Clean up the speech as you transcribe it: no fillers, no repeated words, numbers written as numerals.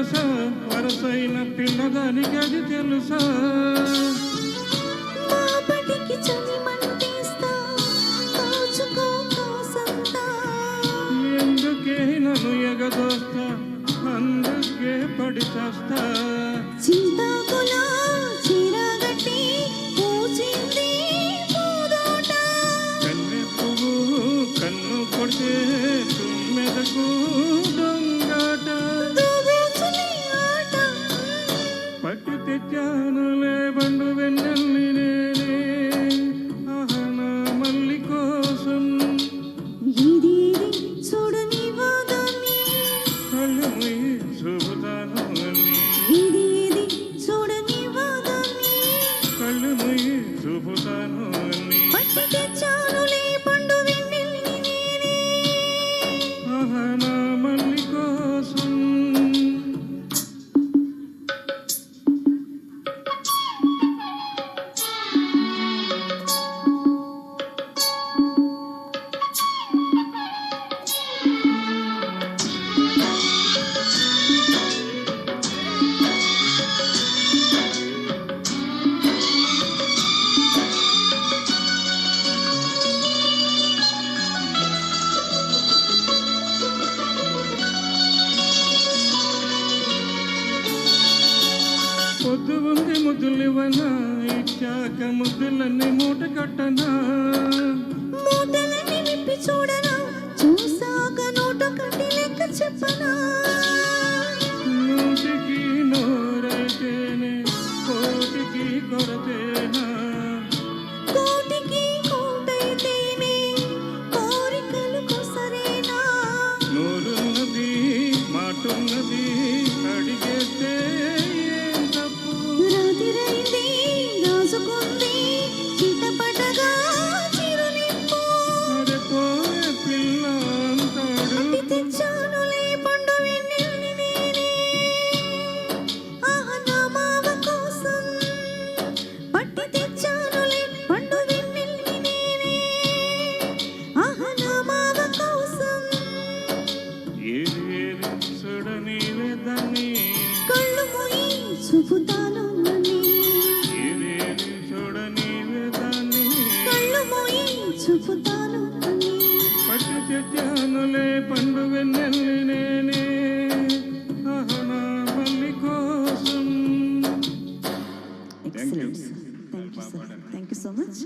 వరస వరసైన పిల్లదానికి అది తెలుసా? ఎందుకే నన్ను ఎగదోస్తా, అందుకే పడి చేస్తా. చింతాకులా చీరగట్టి పూచింది పూదోట. కన్నె పువ్వు కన్ను కొడితే తుమ్మెదకు దొంగాట. పట్టు తెచ్చానులే బండు వెన్నెల్ని నేనే, ఆహనా మల్లి కోసం. ఇది చూడని వాదాన్ని కళ్ళు మూయి చూపుతాను అన్ని. ఇది చూడని వాదాన్ని కళ్ళు మూయి చూపుతాను అన్ని. పట్టి తెచ్చానులే పండు వెన్నెల్ని నేనే, ఆహనా మల్లి కోసం. పొద్దు ఉంది ముద్దులివనా, ఇచ్చాక ముద్దులన్నీ మూట కట్టనా. మూటలన్నీ విప్పి చూడనా, చూసాక నోట కట్టి లెక్క చెప్పనా. నూటికి నోరైతేనే కోటికి కొరతేనా. కోటికి కోటైతేనే కోరికలు కొసరేనా. నోరున్నది మాటున్నది అడిగేస్తే ఏం తప్పు. రాతిరైంది రాసుకుంది చిటపటగా చిరునిప్పు. అరే పోయే పిల్ల అంటాడు. పట్టి తెచ్చానులే పండు వెన్నెల్ని నేనే, ఆహా నా మావ కోసం. పట్టి తెచ్చానులే పండు వెన్నెల్ని నేనే, ఆహా నా మావ కోసం. ఏది ఏది చూడనివే దాన్ని, కళ్ళు మూయి చూపుతాను అని. ఏది చూడనివే దాన్ని. కళ్ళు మూయి చూపుతాను అని. పట్టు తెచ్చానులే పండు వెన్నెల్ని నేనే, ఆహనా మల్లి కోసం. Excellent. Thank you, sir. Thank you so much.